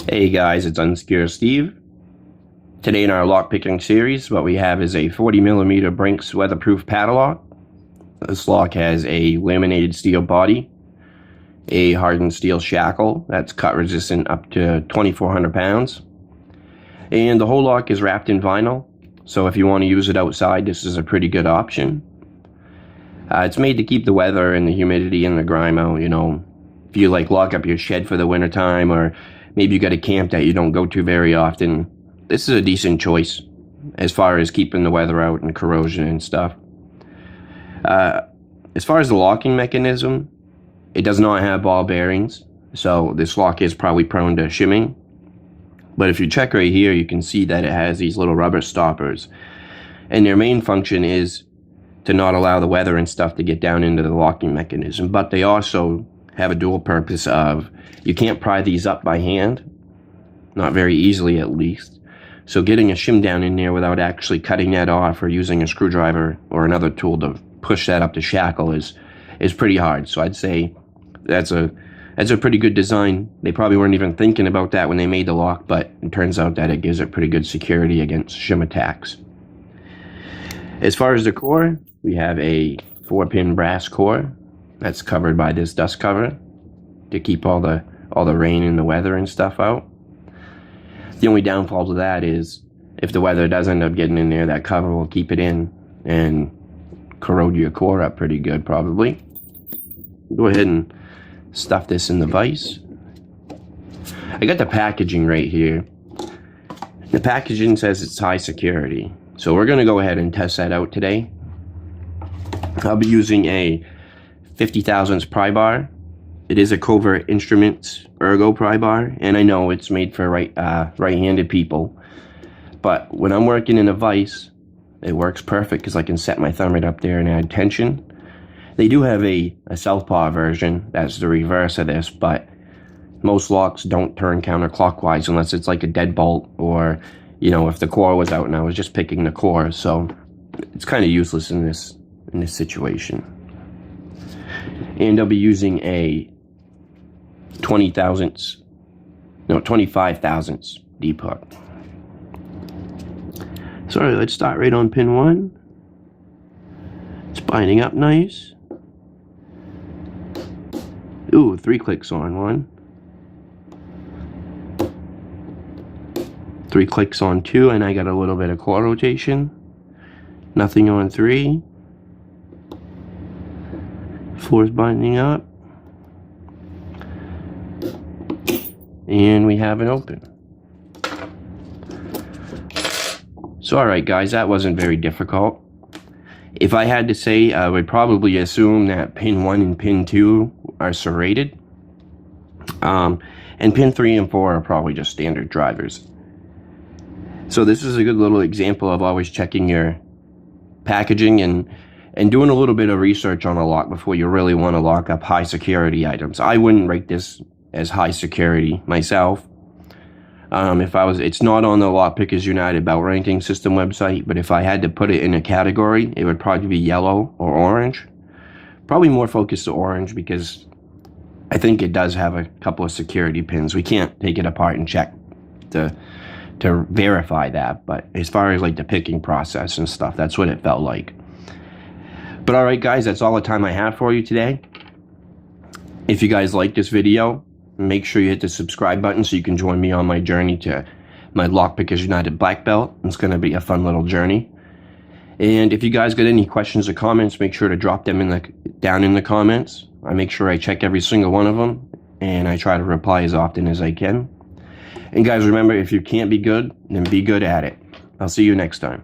Hey guys, it's Unsecure Steve. Today in our lockpicking series, what we have is a 40mm Brinks Weatherproof Padlock. This lock has a laminated steel body, a hardened steel shackle that's cut resistant up to 2,400 pounds, and the whole lock is wrapped in vinyl, so if you want to use it outside, this is a pretty good option. It's made to keep the weather and the humidity and the grime out, if you lock up your shed for the wintertime, or maybe you got a camp that you don't go to very often, this is a decent choice as far as keeping the weather out and corrosion and stuff. As far as the locking mechanism, it does not have ball bearings, so this lock is probably prone to shimming. But if you check right here, you can see that it has these little rubber stoppers, and their main function is to not allow the weather and stuff to get down into the locking mechanism. But they also have a dual purpose of, you can't pry these up by hand, not very easily at least. So getting a shim down in there without actually cutting that off or using a screwdriver or another tool to push that up the shackle is pretty hard. So I'd say that's a pretty good design. They probably weren't even thinking about that when they made the lock, but it turns out that it gives it pretty good security against shim attacks. As far as the core, we have a 4-pin brass core that's covered by this dust cover to keep all the rain and the weather and stuff out. The only downfall to that is if the weather does end up getting in there, that cover will keep it in and corrode your core up pretty good probably. Go ahead and stuff this in the vise. I got the packaging right here. The packaging says it's high security, so we're going to go ahead and test that out today. I'll be using a 50 thousandths pry bar. It is a Covert Instruments ergo pry bar, and I know it's made for right-handed people, but when I'm working in a vise, it works perfect because I can set my thumb right up there and add tension. They do have a southpaw version that's the reverse of this, but most locks don't turn counterclockwise unless it's like a deadbolt, or if the core was out and I was just picking the core. So it's kind of useless in this situation. And I'll be using a 25 thousandths deep hook. So let's start right on pin 1. It's binding up nice. Ooh, 3 clicks on 1. 3 clicks on 2, and I got a little bit of core rotation. Nothing on 3. 4's binding up. And we have it open. So alright guys, that wasn't very difficult. If I had to say, I would probably assume that pin 1 and pin 2 are serrated. And pin 3 and 4 are probably just standard drivers. So this is a good little example of always checking your packaging and doing a little bit of research on a lock before you really want to lock up high security items. I wouldn't rate this as high security myself. It's not on the Lock Pickers United belt ranking system website, but if I had to put it in a category, it would probably be yellow or orange. Probably more focused to orange because I think it does have a couple of security pins. We can't take it apart and check to verify that, but as far as the picking process and stuff, that's what it felt like. But alright guys, that's all the time I have for you today. If you guys like this video, make sure you hit the subscribe button so you can join me on my journey to my Lock Pickers United black belt. It's going to be a fun little journey. And if you guys got any questions or comments, make sure to drop them down in the comments. I make sure I check every single one of them, and I try to reply as often as I can. And guys, remember, if you can't be good, then be good at it. I'll see you next time.